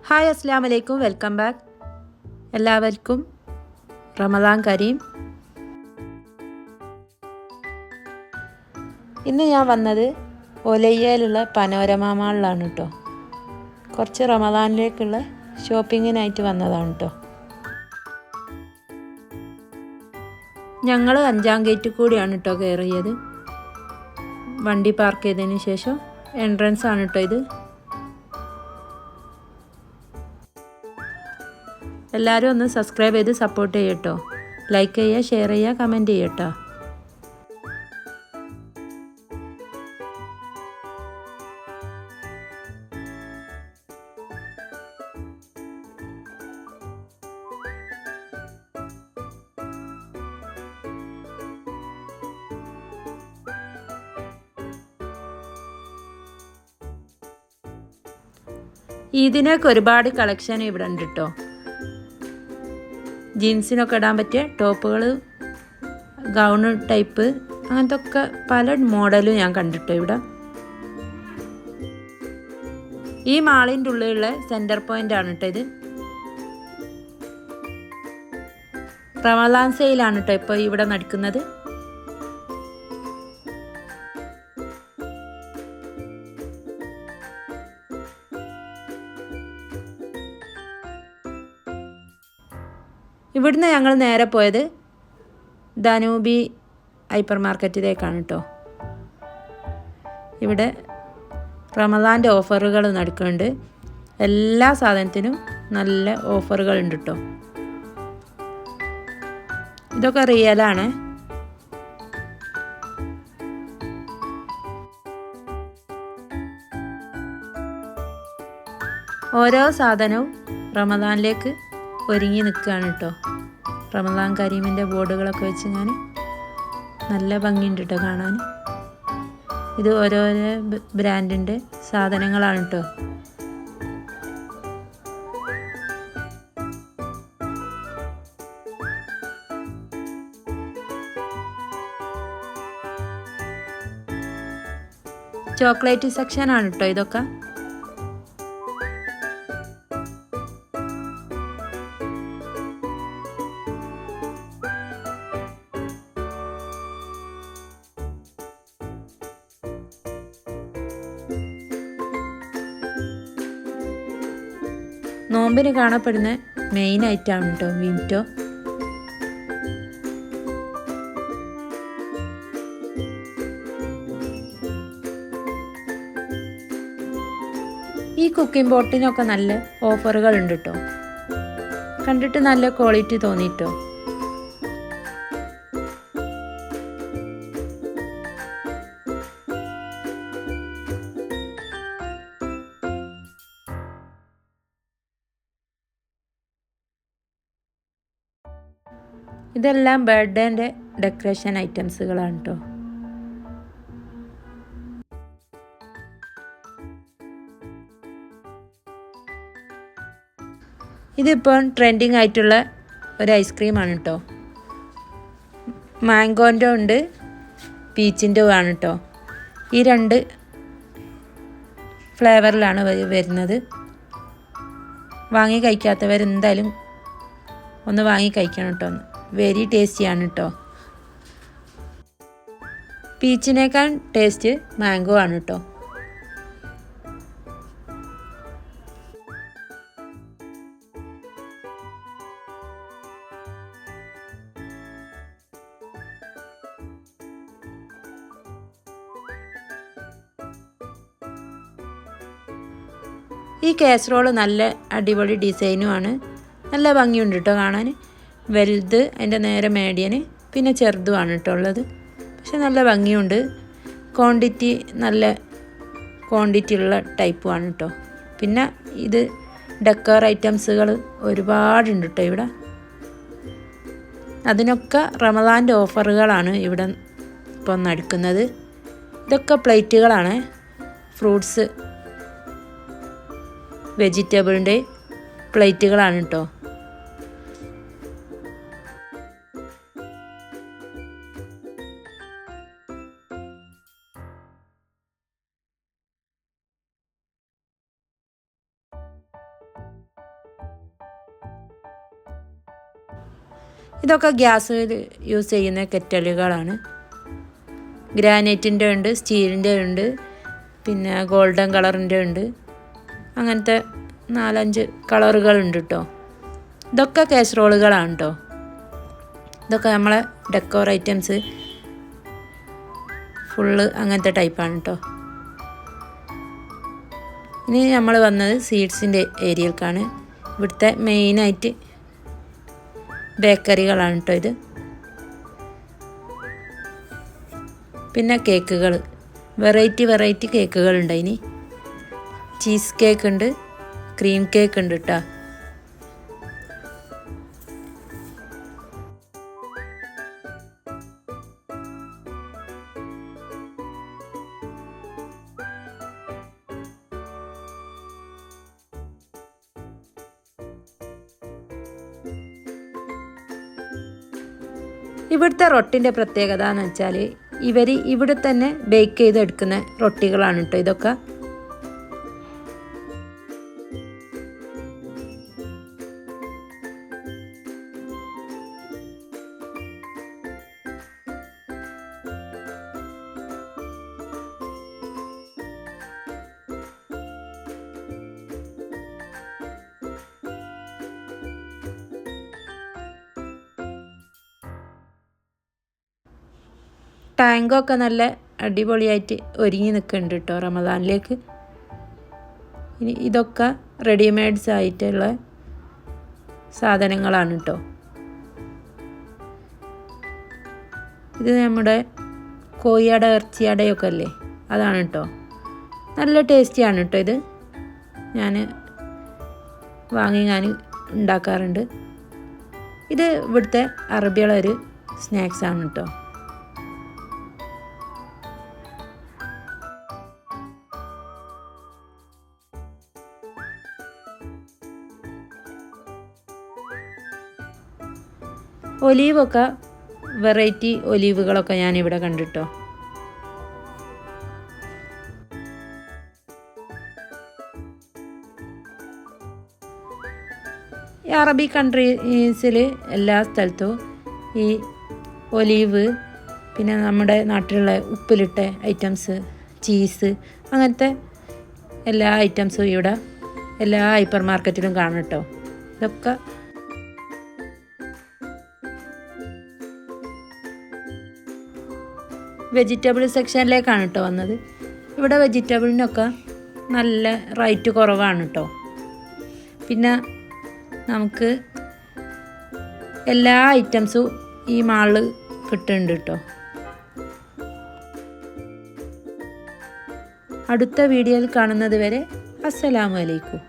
Hi അസ്സലാമു അലൈക്കും, welcome back. എല്ലാവർക്കും റമദാൻ കരീം. ഇന്ന് ഞാൻ വന്നത് ഒലയ്യയിലുള്ള പനോരമ മാളിലാണ് കേട്ടോ. കുറച്ച് റമദാനിലേക്കുള്ള ഷോപ്പിങ്ങിനായിട്ട് വന്നതാണ് കേട്ടോ. ഞങ്ങൾ 5-ാം ഗേറ്റിൽ കൂടിയാണ് കേട്ടോ കയറിയത്. വണ്ടി പാർക്ക് ചെയ്തതിന് ശേഷം എൻട്രൻസ് ആണ് കേട്ടോ ഇത്. എല്ലാവരും ഒന്ന് സബ്സ്ക്രൈബ് ചെയ്ത് സപ്പോർട്ട് ചെയ്യട്ടോ. ലൈക്ക് ചെയ്യുക, ഷെയർ ചെയ്യുക, കമൻറ്റ് ചെയ്യട്ടോ. ഇതിനൊക്കെ ഒരുപാട് കളക്ഷൻ ഇവിടെ ഉണ്ട് കേട്ടോ. ജീൻസിനൊക്കെ ഇടാൻ പറ്റിയ ടോപ്പുകൾ, ഗൗണ് ടൈപ്പ്, അങ്ങനത്തെ ഒക്കെ പല മോഡലും ഞാൻ കണ്ടിട്ടോ ഇവിടെ. ഈ മാളിൻ്റെ ഉള്ളിലുള്ള സെൻറ്റർ പോയിൻ്റ് ആണ് കേട്ടോ ഇത്. റമദാൻ സെയിലാണ് കേട്ടോ ഇപ്പോൾ ഇവിടെ നടക്കുന്നത്. ഇവിടുന്ന് ഞങ്ങൾ നേരെ പോയത് ധനൂബി ഹൈപ്പർ മാർക്കറ്റിലേക്കാണ് കേട്ടോ. ഇവിടെ റമദാൻ്റെ ഓഫറുകൾ നടക്കുന്നുണ്ട്. എല്ലാ സാധനത്തിനും നല്ല ഓഫറുകൾ ഉണ്ട് കേട്ടോ. ഇതൊക്കെ റിയലാണ്. ഓരോ സാധനവും റമദാനിലേക്ക് ഒരുങ്ങി നിൽക്കുകയാണ് കേട്ടോ. റമദാൻ കരീമിൻ്റെ ബോർഡുകളൊക്കെ വെച്ച് ഞാൻ നല്ല ഭംഗിയുണ്ട് കേട്ടോ കാണാൻ. ഇത് ഓരോരോ ബ്രാൻഡിൻ്റെ സാധനങ്ങളാണ് കേട്ടോ. ചോക്ലേറ്റ് സെക്ഷനാണ് കേട്ടോ ഇതൊക്കെ. നോമ്പിന് കാണപ്പെടുന്ന മെയിൻ ഐറ്റമാണ് കേട്ടോ വിംറ്റോ. ഈ കുക്കിംഗ് പോട്ടിനൊക്കെ നല്ല ഓഫറുകൾ ഉണ്ട് കേട്ടോ. കണ്ടിട്ട് നല്ല ക്വാളിറ്റി തോന്നിട്ടോ. ഇതെല്ലാം ബർത്ത്ഡേൻ്റെ ഡെക്കറേഷൻ ഐറ്റംസുകളാണ് കേട്ടോ. ഇതിപ്പോൾ ട്രെൻഡിങ് ആയിട്ടുള്ള ഒരു ഐസ്ക്രീമാണ് കേട്ടോ. മാംഗോൻ്റെ ഉണ്ട്, പീച്ചിൻ്റെ ആണ് കേട്ടോ. ഈ 2 ഫ്ലേവറിലാണ് വരുന്നത്. വാങ്ങി കഴിക്കാത്തവരെന്തായാലും ഒന്ന് വാങ്ങി കഴിക്കണം കേട്ടോ. വെരി ടേസ്റ്റിയാണ് കേട്ടോ. പീച്ചിനേക്കാൾ ടേസ്റ്റ് മാംഗോ ആണ് കേട്ടോ. ഈ കാസറോള് നല്ല അടിപൊളി ഡിസൈനുമാണ്. നല്ല ഭംഗിയുണ്ട് കേട്ടോ കാണാൻ. വലുത്, അതിൻ്റെ നേരെ മീഡിയന്, പിന്നെ ചെറുതുമാണ് കേട്ടോ ഉള്ളത്. പക്ഷെ നല്ല ഭംഗിയുണ്ട്. ക്വാണ്ടിറ്റി നല്ല ക്വാണ്ടിറ്റി ഉള്ള ടൈപ്പുമാണ് കേട്ടോ. പിന്നെ ഇത് ഡെക്കർ ഐറ്റംസുകൾ ഒരുപാടുണ്ട് കേട്ടോ ഇവിടെ. അതിനൊക്കെ റമദാൻ്റെ ഓഫറുകളാണ് ഇവിടെ ഇപ്പോൾ നടക്കുന്നത്. ഇതൊക്കെ പ്ലേറ്റുകളാണ്. ഫ്രൂട്ട്സ്, വെജിറ്റബിളിൻ്റെ പ്ലേറ്റുകളാണ് കേട്ടോ. ഇതൊക്കെ ഗ്യാസിൽ യൂസ് ചെയ്യുന്ന കെറ്റലുകളാണ്. ഗ്രാനൈറ്റിൻ്റെ ഉണ്ട്, സ്റ്റീലിൻ്റെ ഉണ്ട്, പിന്നെ ഗോൾഡൻ കളറിൻ്റെ ഉണ്ട്. അങ്ങനത്തെ 4-5 കളറുകളുണ്ട് കേട്ടോ. ഇതൊക്കെ കാസറോളുകളാണ് കേട്ടോ. ഇതൊക്കെ നമ്മളെ ഡെക്കോർ ഐറ്റംസ് ഫുള്ള് അങ്ങനത്തെ ടൈപ്പാണ് കേട്ടോ. ഇനി നമ്മൾ വന്നത് സീഡ്സിൻ്റെ ഏരിയയിലേക്കാണ്. ഇവിടുത്തെ മെയിനായിട്ട് ബേക്കറികളാണ് കേട്ടോ ഇത്. പിന്നെ കേക്കുകൾ, വെറൈറ്റി കേക്കുകളുണ്ട്. ഇനി ചീസ് കേക്ക് ഉണ്ട്, ക്രീം കേക്ക് ഉണ്ട് കേട്ടോ. ഇവിടുത്തെ റൊട്ടിൻ്റെ പ്രത്യേകത എന്ന് വെച്ചാൽ ഇവർ ഇവിടെ തന്നെ ബേക്ക് ചെയ്തെടുക്കുന്ന റൊട്ടികളാണ് കേട്ടോ ഇതൊക്കെ. ടാങ്കൊക്കെ നല്ല അടിപൊളിയായിട്ട് ഒരുങ്ങി നിൽക്കുന്നുണ്ട് കേട്ടോ റമദാനിലേക്ക്. ഇനി ഇതൊക്കെ റെഡിമെയ്ഡ്സ് ആയിട്ടുള്ള സാധനങ്ങളാണ് കേട്ടോ. ഇത് നമ്മുടെ കോഴിയട, ഇറച്ചിയടയൊക്കെ അല്ലേ, അതാണ് കേട്ടോ. നല്ല ടേസ്റ്റിയാണ് കേട്ടോ ഇത്. ഞാൻ ഉണ്ടാക്കാറുണ്ട്. ഇത് ഇവിടുത്തെ അറബികളെ ഒരു സ്നാക്സാണ് കേട്ടോ. ഒലീവൊക്കെ വെറൈറ്റി ഒലീവുകളൊക്കെ ഞാനിവിടെ കണ്ടിട്ടോ. ഈ അറബി കൺട്രീസിൽ എല്ലാ സ്ഥലത്തും ഈ ഒലീവ്, പിന്നെ നമ്മുടെ നാട്ടിലുള്ള ഉപ്പിലിട്ട ഐറ്റംസ്, ചീസ്, അങ്ങനത്തെ എല്ലാ ഐറ്റംസും ഇവിടെ എല്ലാ ഹൈപ്പർ മാർക്കറ്റിലും കാണും കേട്ടോ. ഇതൊക്കെ വെജിറ്റബിൾ സെക്ഷനിലേക്കാണ് കേട്ടോ വന്നത്. ഇവിടെ വെജിറ്റബിളിനൊക്കെ നല്ല റേറ്റ് കുറവാണ് കേട്ടോ. പിന്നെ നമുക്ക് എല്ലാ ഐറ്റംസും ഈ മാളിൽ കിട്ടുന്നുണ്ട് കേട്ടോ. അടുത്ത വീഡിയോയിൽ കാണുന്നത് വരെ അസ്സലാമു അലൈക്കും.